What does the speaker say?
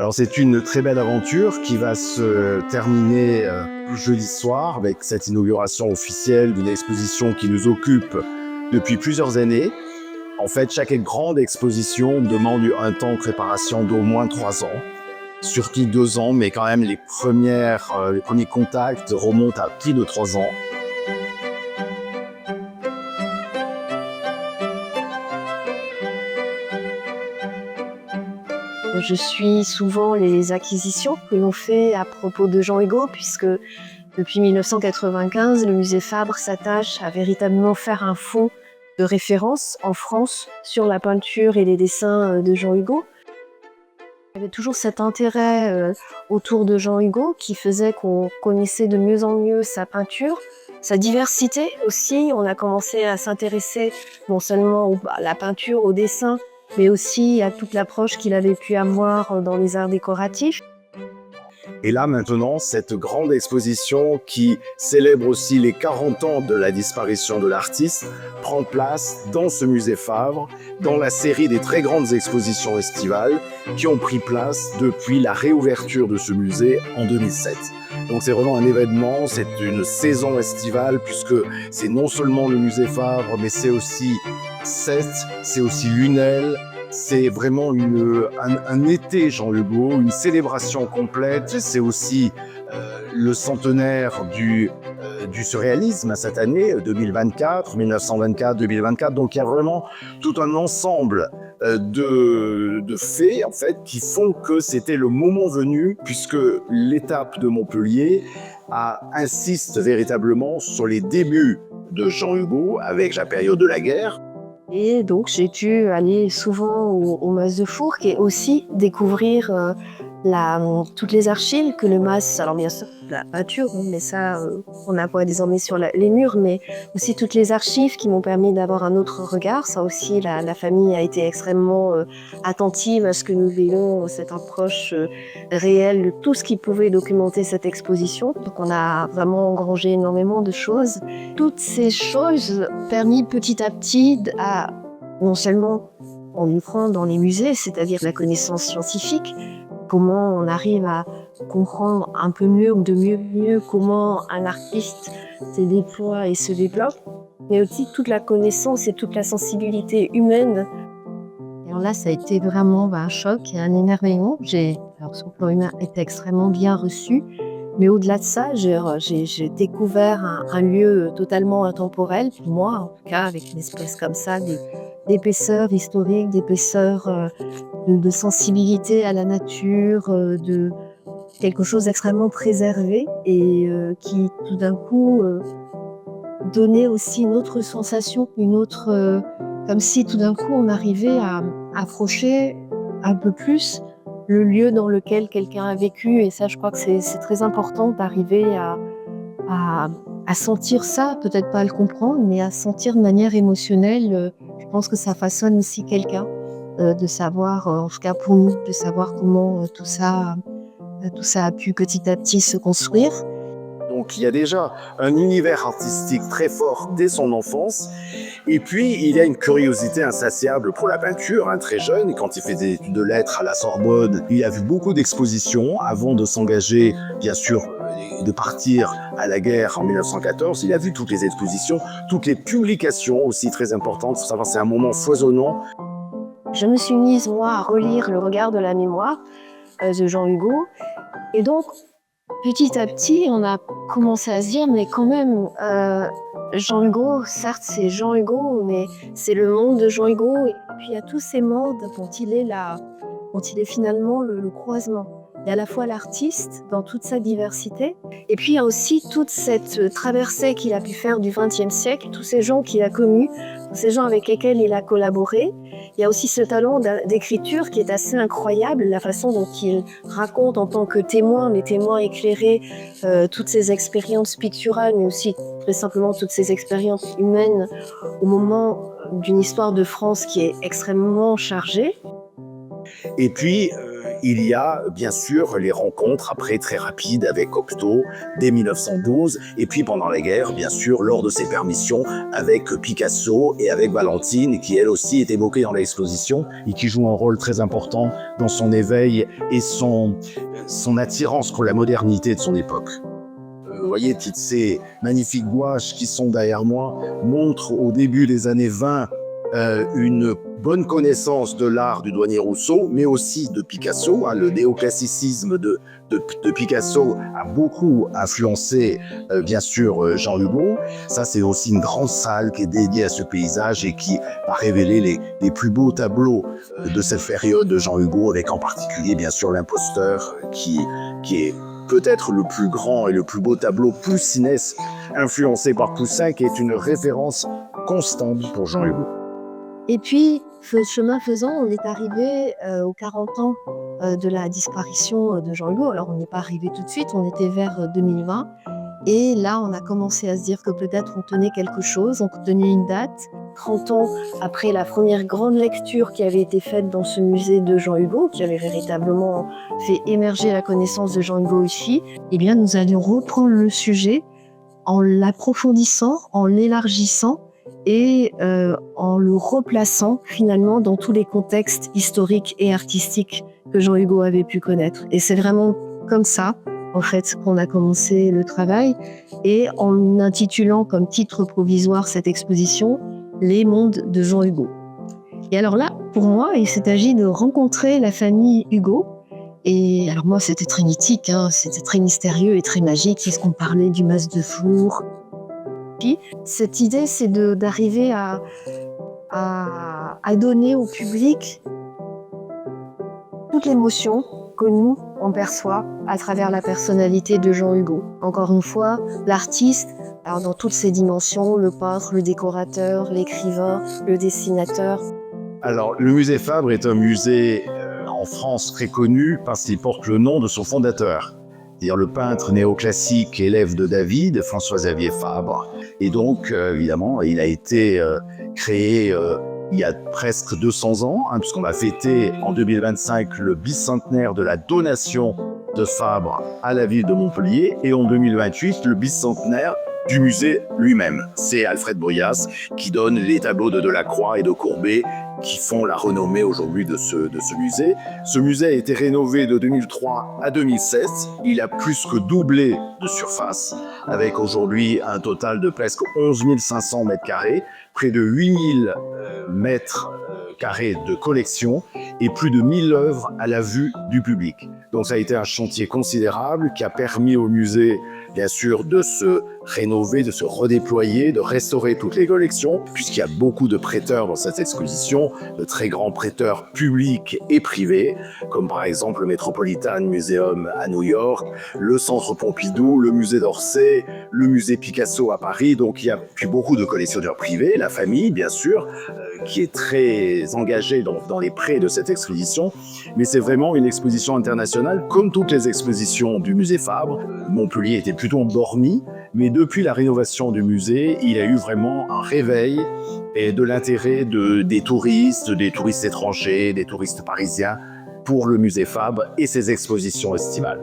Alors c'est une très belle aventure qui va se terminer jeudi soir avec cette inauguration officielle d'une exposition qui nous occupe depuis plusieurs années. En fait, chaque grande exposition demande un temps de préparation d'au moins 3 ans, surtout 2 ans, mais quand même les premiers contacts remontent à plus de 3 ans. Je suis souvent les acquisitions que l'on fait à propos de Jean Hugo, puisque depuis 1995, le musée Fabre s'attache à véritablement faire un fonds de référence en France sur la peinture et les dessins de Jean Hugo. Il y avait toujours cet intérêt autour de Jean Hugo qui faisait qu'on connaissait de mieux en mieux sa peinture, sa diversité aussi. On a commencé à s'intéresser non seulement à la peinture, au dessin, mais aussi à toute l'approche qu'il avait pu avoir dans les arts décoratifs. Et là maintenant, cette grande exposition qui célèbre aussi les 40 ans de la disparition de l'artiste prend place dans ce musée Fabre, dans la série des très grandes expositions estivales qui ont pris place depuis la réouverture de ce musée en 2007. Donc c'est vraiment un événement, c'est une saison estivale puisque c'est non seulement le musée Fabre, mais c'est aussi Sète, c'est aussi Lunel. C'est vraiment un été Jean Hugo, une célébration complète. C'est aussi le centenaire du surréalisme cette année, 2024, 1924-2024. Donc il y a vraiment tout un ensemble de faits en fait, qui font que c'était le moment venu, puisque l'étape de Montpellier insiste véritablement sur les débuts de Jean Hugo avec la période de la guerre. Et donc j'ai dû aller souvent au Mas de Fourques et aussi découvrir toutes les archives que le Mas, alors bien sûr la peinture, mais ça on la voit désormais sur les murs, mais aussi toutes les archives qui m'ont permis d'avoir un autre regard. Ça aussi, la famille a été extrêmement attentive à ce que nous ayons cette approche réelle de tout ce qui pouvait documenter cette exposition. Donc on a vraiment engrangé énormément de choses. Toutes ces choses ont permis petit à petit à, non seulement en ouvrant dans les musées, c'est-à-dire la connaissance scientifique, comment on arrive à comprendre un peu mieux ou de mieux comment un artiste se déploie et se développe, mais aussi toute la connaissance et toute la sensibilité humaine. Et alors là, ça a été vraiment un choc et un émerveillement. Alors son plan humain était extrêmement bien reçu, mais au-delà de ça, j'ai découvert un lieu totalement intemporel, pour moi en tout cas, avec une espèce comme ça d'épaisseur historique, d'épaisseur de sensibilité à la nature, de quelque chose d'extrêmement préservé et qui tout d'un coup donnait aussi une autre sensation, comme si tout d'un coup on arrivait à approcher un peu plus le lieu dans lequel quelqu'un a vécu. Et ça, je crois que c'est très important d'arriver à sentir ça, peut-être pas à le comprendre, mais à sentir de manière émotionnelle. Je pense que ça façonne aussi quelqu'un. De savoir, en tout cas pour nous, de savoir comment tout ça a pu petit à petit se construire. Donc il y a déjà un univers artistique très fort dès son enfance. Et puis il y a une curiosité insatiable pour la peinture, très jeune. Quand il fait des études de lettres à la Sorbonne, il a vu beaucoup d'expositions avant de s'engager, bien sûr, de partir à la guerre en 1914. Il a vu toutes les expositions, toutes les publications aussi très importantes. Il faut savoir, c'est un moment foisonnant. Je me suis mise, moi, à relire Le regard de la mémoire de Jean Hugo. Et donc, petit à petit, on a commencé à se dire, mais quand même, Jean Hugo, certes, c'est Jean Hugo, mais c'est le monde de Jean Hugo. Et puis, il y a tous ces mondes dont il est finalement le croisement. Il y a à la fois l'artiste dans toute sa diversité, et puis il y a aussi toute cette traversée qu'il a pu faire du XXe siècle, tous ces gens qu'il a connus, tous ces gens avec lesquels il a collaboré. Il y a aussi ce talent d'écriture qui est assez incroyable, la façon dont il raconte en tant que témoin, mais témoin éclairé, toutes ces expériences picturales, mais aussi très simplement toutes ces expériences humaines au moment d'une histoire de France qui est extrêmement chargée. Et puis, il y a bien sûr les rencontres après très rapides avec Cocteau dès 1912, et puis pendant la guerre, bien sûr, lors de ses permissions avec Picasso et avec Valentine, qui elle aussi est évoquée dans l'exposition et qui joue un rôle très important dans son éveil et son attirance pour la modernité de son époque. Vous voyez, toutes ces magnifiques gouaches qui sont derrière moi montrent au début des années 20 une bonne connaissance de l'art du douanier Rousseau, mais aussi de Picasso. Le néoclassicisme de Picasso a beaucoup influencé, bien sûr, Jean Hugo. Ça, c'est aussi une grande salle qui est dédiée à ce paysage et qui va révéler les plus beaux tableaux de cette période de Jean Hugo, avec en particulier, bien sûr, l'imposteur, qui est peut-être le plus grand et le plus beau tableau poussinès influencé par Poussin, qui est une référence constante pour Jean Hugo. Et puis, chemin faisant, on est arrivé aux 40 ans de la disparition de Jean Hugo. Alors, on n'est pas arrivé tout de suite, on était vers 2020. Et là, on a commencé à se dire que peut-être on tenait quelque chose, on tenait une date. 30 ans après la première grande lecture qui avait été faite dans ce musée de Jean Hugo, qui avait véritablement fait émerger la connaissance de Jean Hugo ici, eh bien, nous allions reprendre le sujet en l'approfondissant, en l'élargissant, et en le replaçant finalement dans tous les contextes historiques et artistiques que Jean Hugo avait pu connaître. Et c'est vraiment comme ça, en fait, qu'on a commencé le travail, et en intitulant comme titre provisoire cette exposition « Les mondes de Jean Hugo ». Et alors là, pour moi, il s'est agi de rencontrer la famille Hugo. Et alors moi, c'était très mythique, c'était très mystérieux et très magique, puisqu'on parlait du mas de Four. Cette idée, c'est d'arriver à donner au public toute l'émotion que nous, on perçoit à travers la personnalité de Jean Hugo. Encore une fois, l'artiste, alors dans toutes ses dimensions, le peintre, le décorateur, l'écrivain, le dessinateur. Alors, le musée Fabre est un musée en France très connu parce qu'il porte le nom de son fondateur, c'est-à-dire le peintre néoclassique, élève de David, François-Xavier Fabre. Et donc, évidemment, il a été créé il y a presque 200 ans, puisqu'on va fêter en 2025 le bicentenaire de la donation de Fabre à la ville de Montpellier, et en 2028, le bicentenaire du musée lui-même. C'est Alfred Boyas qui donne les tableaux de Delacroix et de Courbet qui font la renommée aujourd'hui de ce musée. Ce musée a été rénové de 2003 à 2016. Il a plus que doublé de surface, avec aujourd'hui un total de presque 11 500 mètres carrés, près de 8 000 mètres carrés de collection et plus de 1000 œuvres à la vue du public. Donc ça a été un chantier considérable qui a permis au musée, bien sûr, de se rénover, de se redéployer, de restaurer toutes les collections, puisqu'il y a beaucoup de prêteurs dans cette exposition, de très grands prêteurs publics et privés, comme par exemple le Metropolitan Museum à New York, le Centre Pompidou, le musée d'Orsay, le musée Picasso à Paris. Donc il y a puis beaucoup de collectionneurs privés, la famille, bien sûr, qui est très engagée dans les prêts de cette exposition. Mais c'est vraiment une exposition internationale, comme toutes les expositions du musée Fabre. Montpellier était plutôt endormi, mais depuis la rénovation du musée, il y a eu vraiment un réveil et de l'intérêt des touristes étrangers, des touristes parisiens pour le musée Fabre et ses expositions estivales.